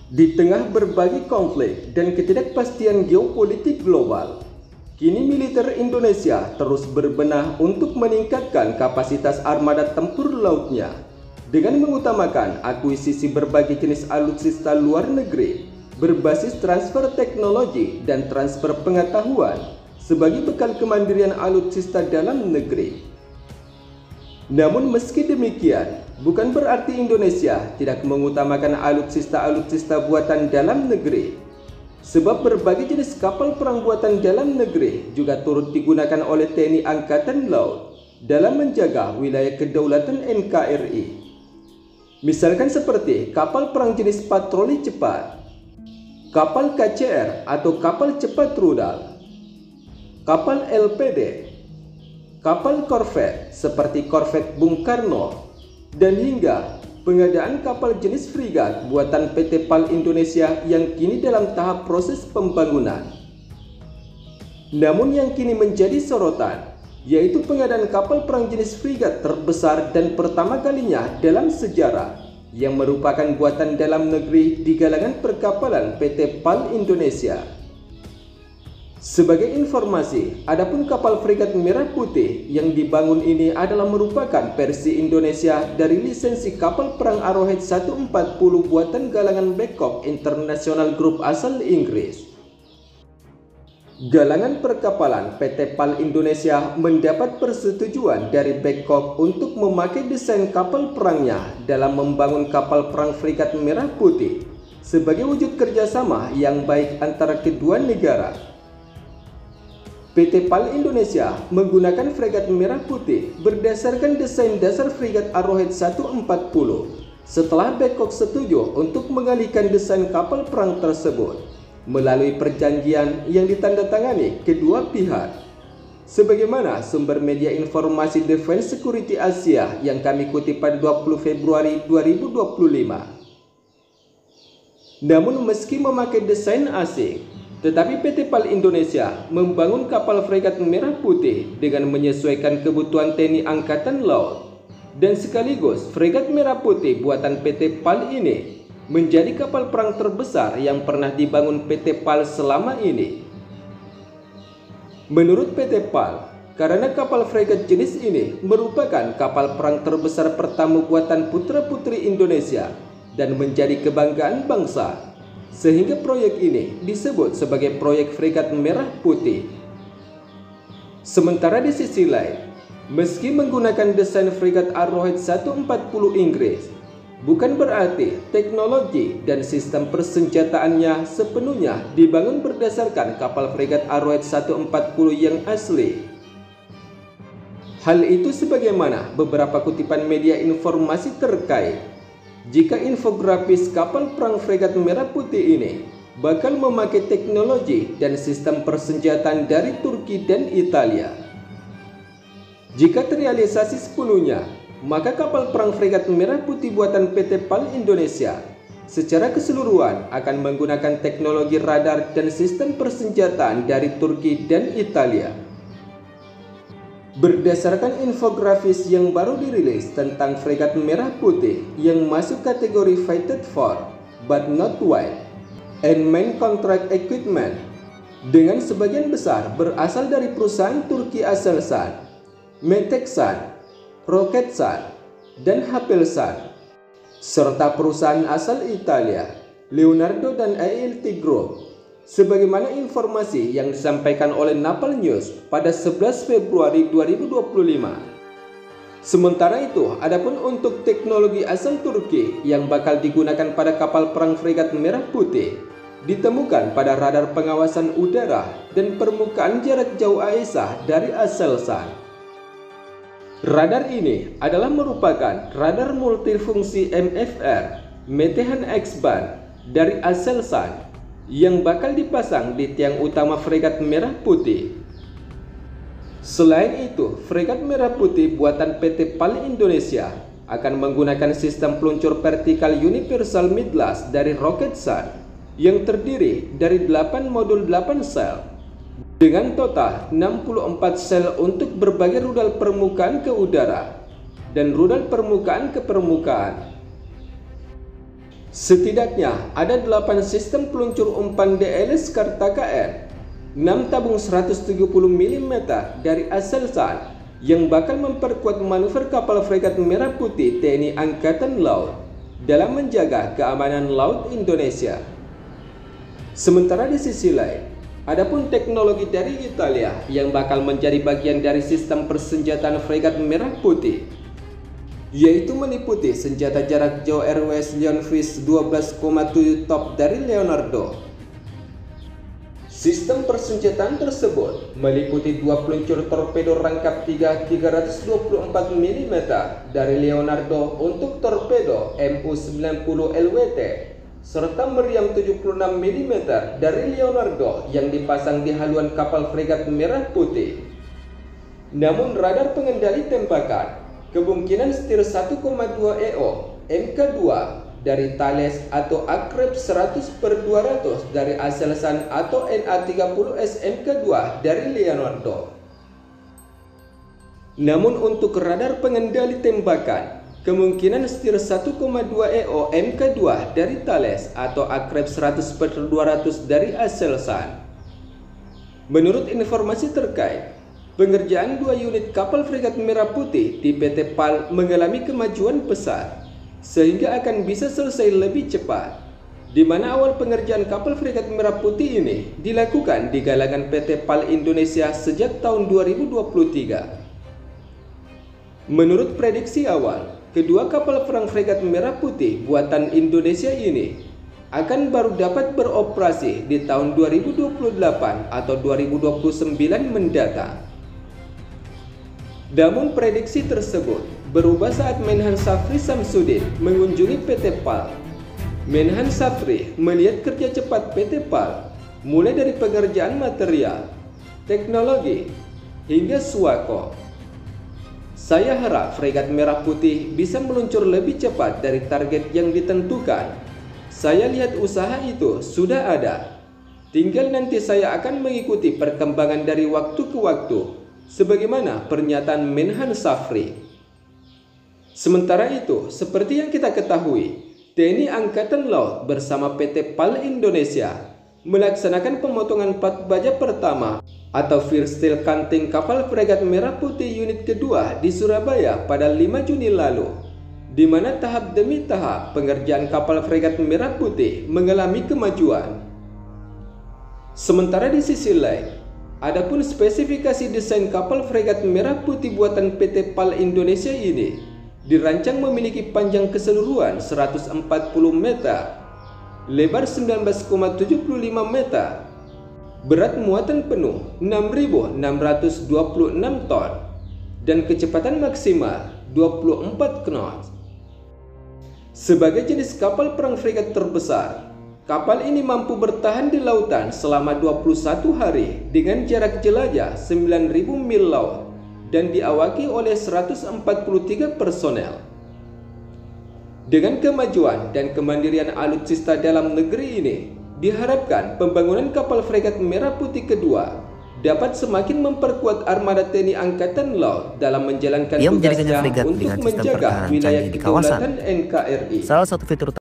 Di tengah berbagai konflik dan ketidakpastian geopolitik global, kini militer Indonesia terus berbenah untuk meningkatkan kapasitas armada tempur lautnya dengan mengutamakan akuisisi berbagai jenis alutsista luar negeri berbasis transfer teknologi dan transfer pengetahuan sebagai bekal kemandirian alutsista dalam negeri. Namun meski demikian, bukan berarti Indonesia tidak mengutamakan alutsista buatan dalam negeri. Sebab berbagai jenis kapal perang buatan dalam negeri juga turut digunakan oleh TNI Angkatan Laut dalam menjaga wilayah kedaulatan NKRI. Misalkan seperti kapal perang jenis patroli cepat, kapal KCR atau kapal cepat rudal, kapal LPD, kapal korvet seperti korvet Bung Karno, dan hingga pengadaan kapal jenis frigat buatan PT PAL Indonesia yang kini dalam tahap proses pembangunan. Namun yang kini menjadi sorotan yaitu pengadaan kapal perang jenis frigat terbesar dan pertama kalinya dalam sejarah yang merupakan buatan dalam negeri di galangan perkapalan PT PAL Indonesia. Sebagai informasi, adapun kapal frigat Merah Putih yang dibangun ini adalah merupakan versi Indonesia dari lisensi kapal perang Arrowhead 140 buatan galangan Babcock International Group asal Inggris. Galangan perkapalan PT PAL Indonesia mendapat persetujuan dari Babcock untuk memakai desain kapal perangnya dalam membangun kapal perang frigat Merah Putih sebagai wujud kerjasama yang baik antara kedua negara. PT PAL Indonesia menggunakan fregat Merah Putih berdasarkan desain dasar fregat Arrowhead 140 setelah Babcock setuju untuk mengalihkan desain kapal perang tersebut melalui perjanjian yang ditandatangani kedua pihak. Sebagaimana sumber media informasi Defense Security Asia yang kami kutip pada 20 Februari 2025. Namun meski memakai desain asing, tetapi PT PAL Indonesia membangun kapal fregat Merah Putih dengan menyesuaikan kebutuhan TNI Angkatan Laut, dan sekaligus fregat Merah Putih buatan PT PAL ini menjadi kapal perang terbesar yang pernah dibangun PT PAL selama ini. Menurut PT PAL, karena kapal fregat jenis ini merupakan kapal perang terbesar pertama buatan putra-putri Indonesia dan menjadi kebanggaan bangsa, sehingga proyek ini disebut sebagai proyek fregat Merah Putih. Sementara di sisi lain, meski menggunakan desain fregat Arrowhead 140 Inggris, bukan berarti teknologi dan sistem persenjataannya sepenuhnya dibangun berdasarkan kapal fregat Arrowhead 140 yang asli. Hal itu sebagaimana beberapa kutipan media informasi terkait. Jika infografis kapal perang fregat Merah Putih ini bakal memakai teknologi dan sistem persenjataan dari Turki dan Italia. Jika terrealisasi sepenuhnya, maka kapal perang fregat Merah Putih buatan PT PAL Indonesia secara keseluruhan akan menggunakan teknologi radar dan sistem persenjataan dari Turki dan Italia. Berdasarkan infografis yang baru dirilis tentang fregat Merah Putih yang masuk kategori Fighted for but not wide and main contract equipment, dengan sebagian besar berasal dari perusahaan Turki Aselsan, Meteksan, Roketsan, dan Havelsan, serta perusahaan asal Italia, Leonardo dan AILT Group, sebagaimana informasi yang disampaikan oleh Napal News pada 11 Februari 2025. Sementara itu, adapun untuk teknologi asal Turki yang bakal digunakan pada kapal perang fregat Merah Putih ditemukan pada radar pengawasan udara dan permukaan jarak jauh AESA dari Aselsan. Radar ini adalah merupakan radar multifungsi MFR Metehan X-band dari Aselsan yang bakal dipasang di tiang utama fregat Merah Putih. Selain itu, fregat Merah Putih buatan PT PAL Indonesia akan menggunakan sistem peluncur vertikal universal midlast dari Roketsan yang terdiri dari 8 modul 8 sel dengan total 64 sel untuk berbagai rudal permukaan ke udara dan rudal permukaan ke permukaan. Setidaknya ada 8 sistem peluncur umpan DLS Karta-KN, 6 tabung 170 mm dari Aselsan yang bakal memperkuat manuver kapal fregat Merah Putih TNI Angkatan Laut dalam menjaga keamanan laut Indonesia. Sementara di sisi lain, adapun teknologi dari Italia yang bakal menjadi bagian dari sistem persenjataan fregat Merah Putih, yaitu meliputi senjata jarak jauh RWS Leonfish 12,7 top dari Leonardo. Sistem persenjataan tersebut meliputi 2 peluncur torpedo rangkap 3 324 mm dari Leonardo untuk torpedo MU-90 LWT serta meriam 76 mm dari Leonardo yang dipasang di haluan kapal fregat Merah Putih. Namun radar pengendali tembakan kemungkinan setir 1,2 EO Mk2 dari Thales atau Akrep 100/200 dari Aselsan atau NA30S Mk2 dari Leonardo. Namun untuk radar pengendali tembakan, kemungkinan setir 1,2 EO Mk2 dari Thales atau Akrep 100/200 dari Aselsan. Menurut informasi terkait, pengerjaan 2 unit kapal fregat Merah Putih di PT PAL mengalami kemajuan pesat, sehingga akan bisa selesai lebih cepat, di mana awal pengerjaan kapal fregat Merah Putih ini dilakukan di galangan PT PAL Indonesia sejak tahun 2023. Menurut prediksi awal, kedua kapal perang fregat Merah Putih buatan Indonesia ini akan baru dapat beroperasi di tahun 2028 atau 2029 mendatang. Namun prediksi tersebut berubah saat Menhan Syafri Samsudin mengunjungi PT PAL. Menhan Syafri melihat kerja cepat PT PAL, mulai dari pengerjaan material, teknologi, hingga SWAKO. Saya harap fregat Merah Putih bisa meluncur lebih cepat dari target yang ditentukan. Saya lihat usaha itu sudah ada. Tinggal nanti saya akan mengikuti perkembangan dari waktu ke waktu, sebagaimana pernyataan Menhan Syafri. Sementara itu, seperti yang kita ketahui, TNI Angkatan Laut bersama PT PAL Indonesia melaksanakan pemotongan 4 baja pertama atau first steel counting kapal fregat Merah Putih unit kedua di Surabaya pada 5 Juni lalu, di mana tahap demi tahap pengerjaan kapal fregat Merah Putih mengalami kemajuan. Sementara di sisi lain, adapun spesifikasi desain kapal fregat Merah Putih buatan PT PAL Indonesia ini dirancang memiliki panjang keseluruhan 140 meter, lebar 19,75 meter, berat muatan penuh 6.626 ton, dan kecepatan maksimal 24 knot. Sebagai jenis kapal perang fregat terbesar, kapal ini mampu bertahan di lautan selama 21 hari dengan jarak jelajah 9.000 mil laut dan diawaki oleh 143 personel. Dengan kemajuan dan kemandirian alutsista dalam negeri ini, diharapkan pembangunan kapal fregat Merah Putih kedua dapat semakin memperkuat armada TNI Angkatan Laut dalam menjalankan tugasnya untuk menjaga wilayah kedaulatan NKRI. Salah satu fitur